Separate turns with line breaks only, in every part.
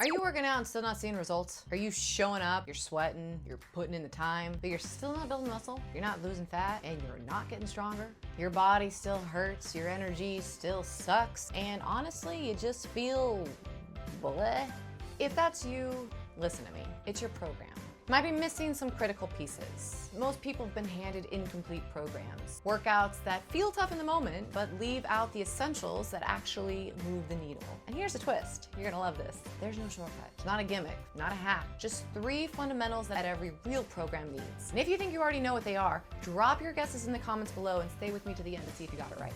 Are you working out and still not seeing results? Are you showing up, you're sweating, you're putting in the time, but you're still not building muscle? You're not losing fat and you're not getting stronger? Your body still hurts, your energy still sucks, and honestly, you just feel bleh? If that's you, listen to me. It's your program. Might be missing some critical pieces. Most people have been handed incomplete programs. Workouts that feel tough in the moment, but leave out the essentials that actually move the needle. And here's a twist. You're gonna love this. There's no shortcut. Not a gimmick, not a hack. Just 3 fundamentals that every real program needs. And if you think you already know what they are, drop your guesses in the comments below and stay with me to the end to see if you got it right.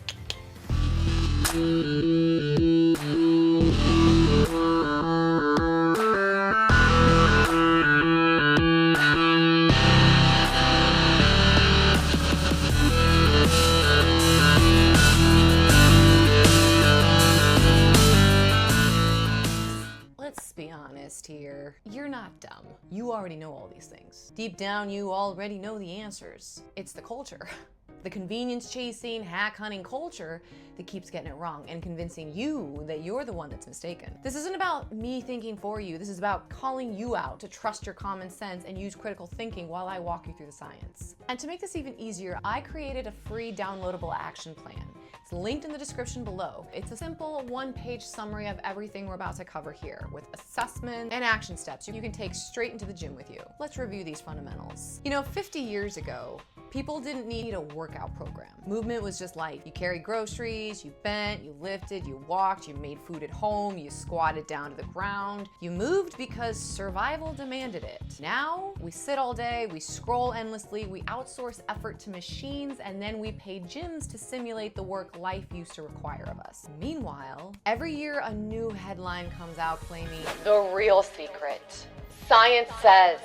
Let's be honest here. You're not dumb. You already know all these things. Deep down, you already know the answers. It's the culture. The convenience chasing, hack hunting culture that keeps getting it wrong and convincing you that you're the one that's mistaken. This isn't about me thinking for you. This is about calling you out to trust your common sense and use critical thinking while I walk you through the science. And to make this even easier, I created a free downloadable action plan. It's linked in the description below. It's a simple 1-page summary of everything we're about to cover here with assessment and action steps you can take straight into the gym with you. Let's review these fundamentals. 50 years ago, people didn't need a workout program. Movement was just life. You carried groceries, you bent, you lifted, you walked, you made food at home, you squatted down to the ground. You moved because survival demanded it. Now, we sit all day, we scroll endlessly, we outsource effort to machines, and then we pay gyms to simulate the work life used to require of us. Meanwhile, every year a new headline comes out claiming, "The real secret. Science says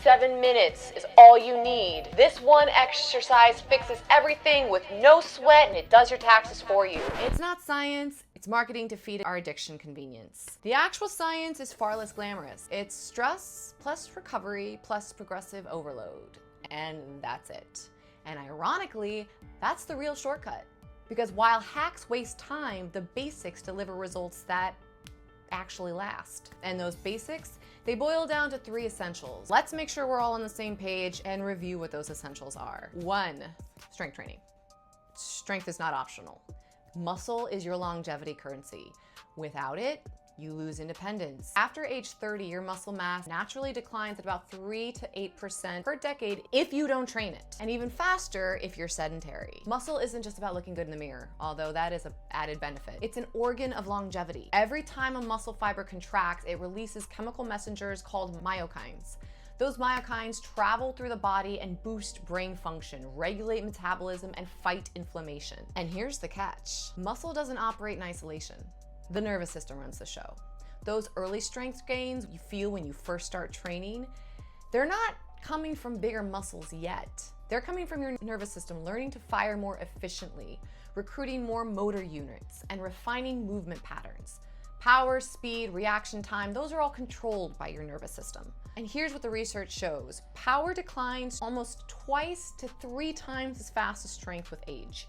7 minutes is all you need. This one exercise fixes everything with no sweat and it does your taxes for you." It's not science, it's marketing to feed our addiction convenience. The actual science is far less glamorous. It's stress plus recovery plus progressive overload. And that's it. And ironically, that's the real shortcut. Because while hacks waste time, the basics deliver results that actually last. And those basics, they boil down to 3 essentials. Let's make sure we're all on the same page and review what those essentials are. 1, strength training. Strength is not optional. Muscle is your longevity currency. Without it, you lose independence. After age 30, your muscle mass naturally declines at about 3 to 8% per decade if you don't train it, and even faster if you're sedentary. Muscle isn't just about looking good in the mirror, although that is an added benefit. It's an organ of longevity. Every time a muscle fiber contracts, it releases chemical messengers called myokines. Those myokines travel through the body and boost brain function, regulate metabolism, and fight inflammation. And here's the catch. Muscle doesn't operate in isolation. The nervous system runs the show. Those early strength gains you feel when you first start training, they're not coming from bigger muscles yet. They're coming from your nervous system learning to fire more efficiently, recruiting more motor units, and refining movement patterns. Power, speed, reaction time, those are all controlled by your nervous system. And here's what the research shows. Power declines almost 2 to 3 times as fast as strength with age.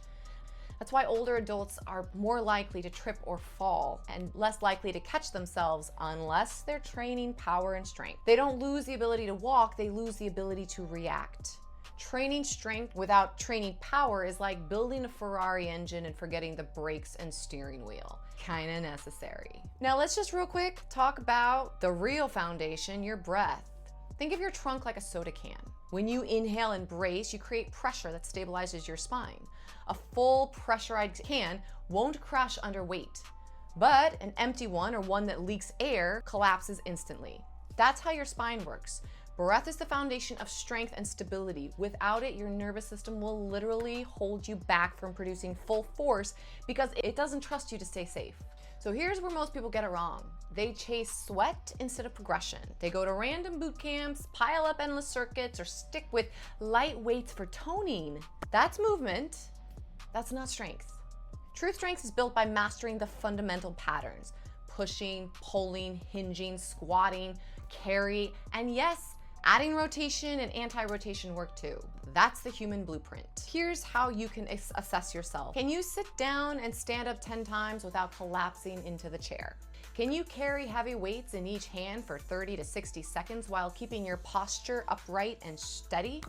That's why older adults are more likely to trip or fall and less likely to catch themselves unless they're training power and strength. They don't lose the ability to walk, they lose the ability to react. Training strength without training power is like building a Ferrari engine and forgetting the brakes and steering wheel. Kinda necessary. Now let's just real quick talk about the real foundation, your breath. Think of your trunk like a soda can. When you inhale and brace, you create pressure that stabilizes your spine. A full pressurized can won't crush under weight, but an empty one or one that leaks air collapses instantly. That's how your spine works. Breath is the foundation of strength and stability. Without it, your nervous system will literally hold you back from producing full force because it doesn't trust you to stay safe. So here's where most people get it wrong. They chase sweat instead of progression. They go to random boot camps, pile up endless circuits, or stick with light weights for toning. That's movement. That's not strength. True strength is built by mastering the fundamental patterns: pushing, pulling, hinging, squatting, carry, and yes, adding rotation and anti-rotation work too. That's the human blueprint. Here's how you can assess yourself. Can you sit down and stand up 10 times without collapsing into the chair? Can you carry heavy weights in each hand for 30 to 60 seconds while keeping your posture upright and steady?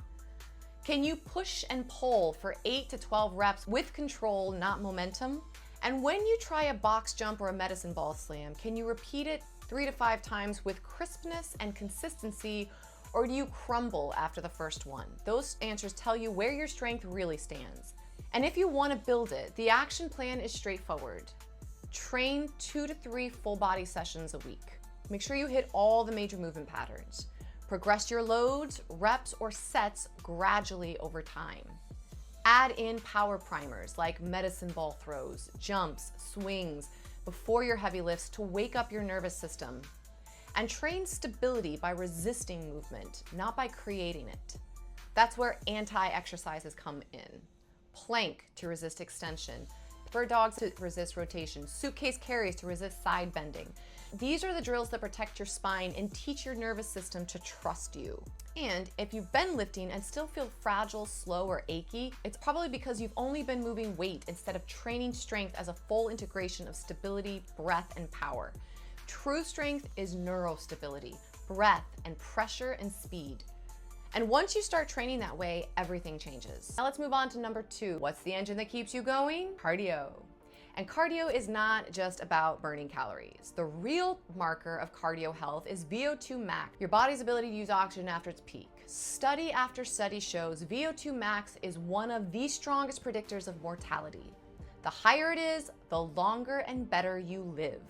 Can you push and pull for 8 to 12 reps with control, not momentum? And when you try a box jump or a medicine ball slam, can you repeat it 3 to 5 times with crispness and consistency, or do you crumble after the first one? Those answers tell you where your strength really stands. And if you want to build it, the action plan is straightforward. Train 2 to 3 full body sessions a week. Make sure you hit all the major movement patterns. Progress your loads, reps, or sets gradually over time. Add in power primers like medicine ball throws, jumps, swings before your heavy lifts to wake up your nervous system. And train stability by resisting movement, not by creating it. That's where anti-exercises come in. Plank to resist extension, bird dogs to resist rotation, suitcase carries to resist side bending. These are the drills that protect your spine and teach your nervous system to trust you. And if you've been lifting and still feel fragile, slow, or achy, it's probably because you've only been moving weight instead of training strength as a full integration of stability, breath, and power. True strength is neurostability, breath, and pressure and speed. And once you start training that way, everything changes. Now let's move on to number 2. What's the engine that keeps you going? Cardio. And cardio is not just about burning calories. The real marker of cardio health is VO2 max, your body's ability to use oxygen after its peak. Study after study shows VO2 max is one of the strongest predictors of mortality. The higher it is, the longer and better you live.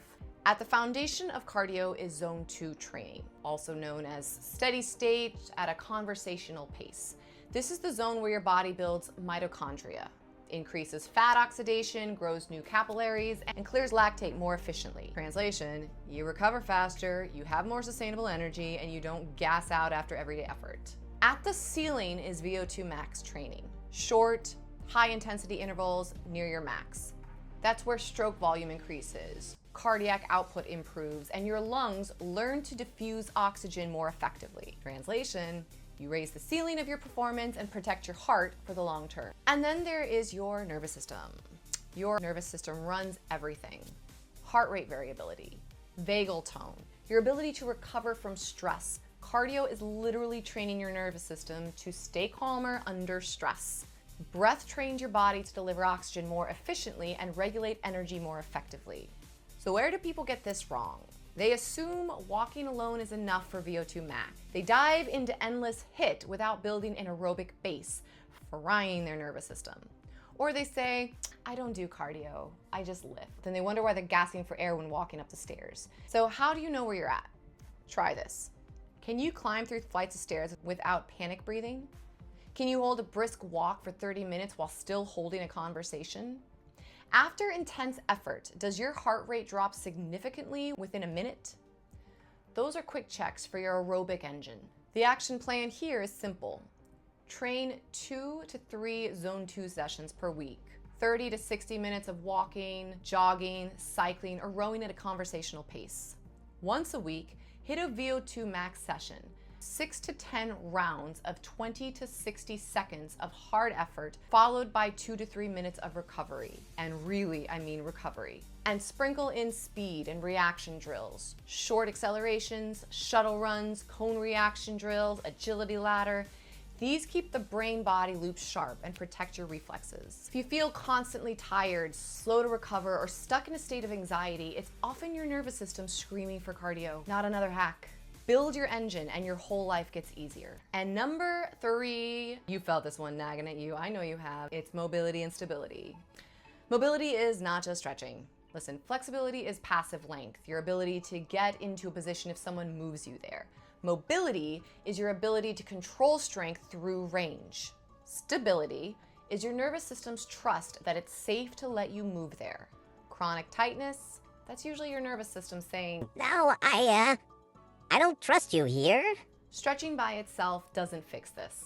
At the foundation of cardio is zone 2 training, also known as steady state at a conversational pace. This is the zone where your body builds mitochondria, increases fat oxidation, grows new capillaries, and clears lactate more efficiently. Translation, you recover faster, you have more sustainable energy, and you don't gas out after everyday effort. At the ceiling is VO2 max training. Short, high intensity intervals near your max. That's where stroke volume increases, cardiac output improves, and your lungs learn to diffuse oxygen more effectively. Translation, you raise the ceiling of your performance and protect your heart for the long term. And then there is your nervous system. Your nervous system runs everything. Heart rate variability, vagal tone, your ability to recover from stress. Cardio is literally training your nervous system to stay calmer under stress. Breath trains your body to deliver oxygen more efficiently and regulate energy more effectively. So where do people get this wrong? They assume walking alone is enough for VO2 max. They dive into endless HIIT without building an aerobic base, frying their nervous system. Or they say, I don't do cardio, I just lift. Then they wonder why they're gasping for air when walking up the stairs. So how do you know where you're at? Try this. Can you climb through flights of stairs without panic breathing? Can you hold a brisk walk for 30 minutes while still holding a conversation? After intense effort, does your heart rate drop significantly within a minute? Those are quick checks for your aerobic engine. The action plan here is simple. Train 2 to 3 zone 2 sessions per week. 30 to 60 minutes of walking, jogging, cycling, or rowing at a conversational pace. Once a week, hit a VO2 max session. 6 to 10 rounds of 20 to 60 seconds of hard effort, followed by 2 to 3 minutes of recovery. And really, I mean recovery. And sprinkle in speed and reaction drills, short accelerations, shuttle runs, cone reaction drills, agility ladder. These keep the brain-body loop sharp and protect your reflexes. If you feel constantly tired, slow to recover, or stuck in a state of anxiety, it's often your nervous system screaming for cardio, not another hack. Build your engine and your whole life gets easier. And number 3, you felt this one nagging at you, I know you have, it's mobility and stability. Mobility is not just stretching. Listen, flexibility is passive length, your ability to get into a position if someone moves you there. Mobility is your ability to control strength through range. Stability is your nervous system's trust that it's safe to let you move there. Chronic tightness, that's usually your nervous system saying,
No, I don't trust you here.
Stretching by itself doesn't fix this.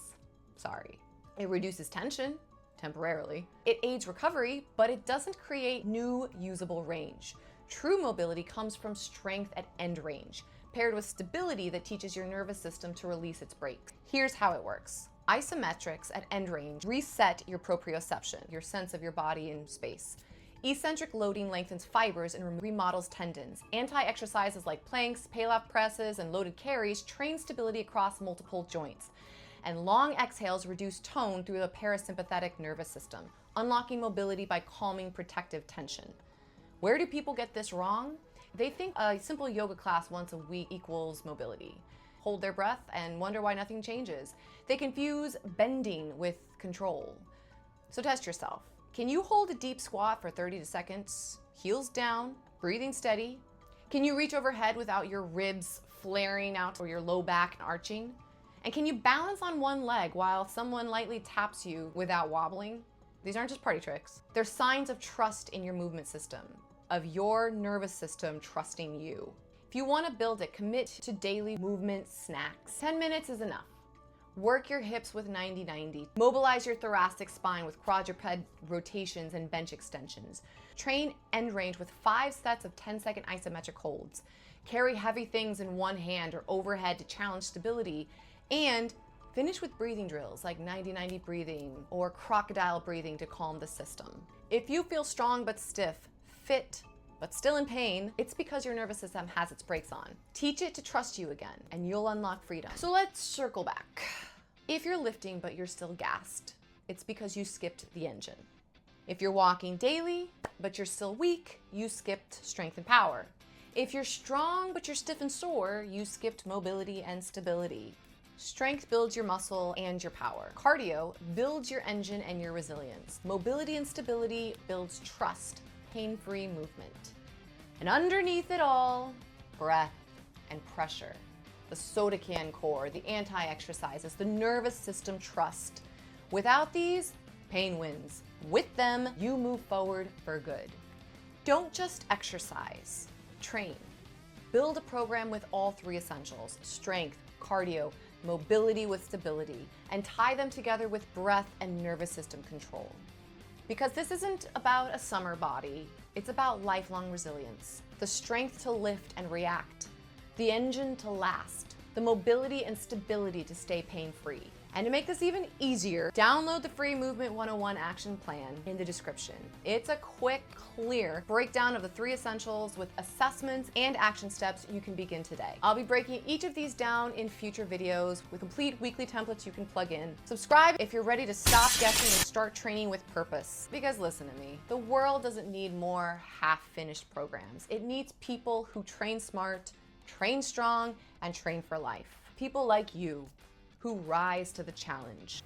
Sorry. It reduces tension, temporarily. It aids recovery, but it doesn't create new usable range. True mobility comes from strength at end range, paired with stability that teaches your nervous system to release its brakes. Here's how it works. Isometrics at end range reset your proprioception, your sense of your body in space. Eccentric loading lengthens fibers and remodels tendons. Anti-exercises like planks, Palaf presses, and loaded carries train stability across multiple joints. And long exhales reduce tone through the parasympathetic nervous system, unlocking mobility by calming protective tension. Where do people get this wrong? They think a simple yoga class once a week equals mobility. Hold their breath and wonder why nothing changes. They confuse bending with control. So test yourself. Can you hold a deep squat for 30 seconds, heels down, breathing steady? Can you reach overhead without your ribs flaring out or your low back arching? And can you balance on one leg while someone lightly taps you without wobbling? These aren't just party tricks. They're signs of trust in your movement system, of your nervous system trusting you. If you want to build it, commit to daily movement snacks. 10 minutes is enough. Work your hips with 90-90. Mobilize your thoracic spine with quadruped rotations and bench extensions. Train end range with 5 sets of 10-second isometric holds. Carry heavy things in one hand or overhead to challenge stability. And finish with breathing drills like 90-90 breathing or crocodile breathing to calm the system. If you feel strong but stiff, fit but still in pain, it's because your nervous system has its brakes on. Teach it to trust you again, and you'll unlock freedom. So let's circle back. If you're lifting but you're still gassed, it's because you skipped the engine. If you're walking daily but you're still weak, you skipped strength and power. If you're strong but you're stiff and sore, you skipped mobility and stability. Strength builds your muscle and your power. Cardio builds your engine and your resilience. Mobility and stability builds trust, pain-free movement. And underneath it all, breath and pressure. The soda can core, the anti-exercises, the nervous system trust. Without these, pain wins. With them, you move forward for good. Don't just exercise, train. Build a program with all 3 essentials: strength, cardio, mobility with stability, and tie them together with breath and nervous system control. Because this isn't about a summer body, it's about lifelong resilience. The strength to lift and react, the engine to last, the mobility and stability to stay pain-free. And to make this even easier, download the free Movement 101 action plan in the description. It's a quick, clear breakdown of the 3 essentials with assessments and action steps you can begin today. I'll be breaking each of these down in future videos with complete weekly templates you can plug in. Subscribe if you're ready to stop guessing and start training with purpose. Because listen to me, the world doesn't need more half-finished programs. It needs people who train smart, train strong, and train for life. People like you who rise to the challenge.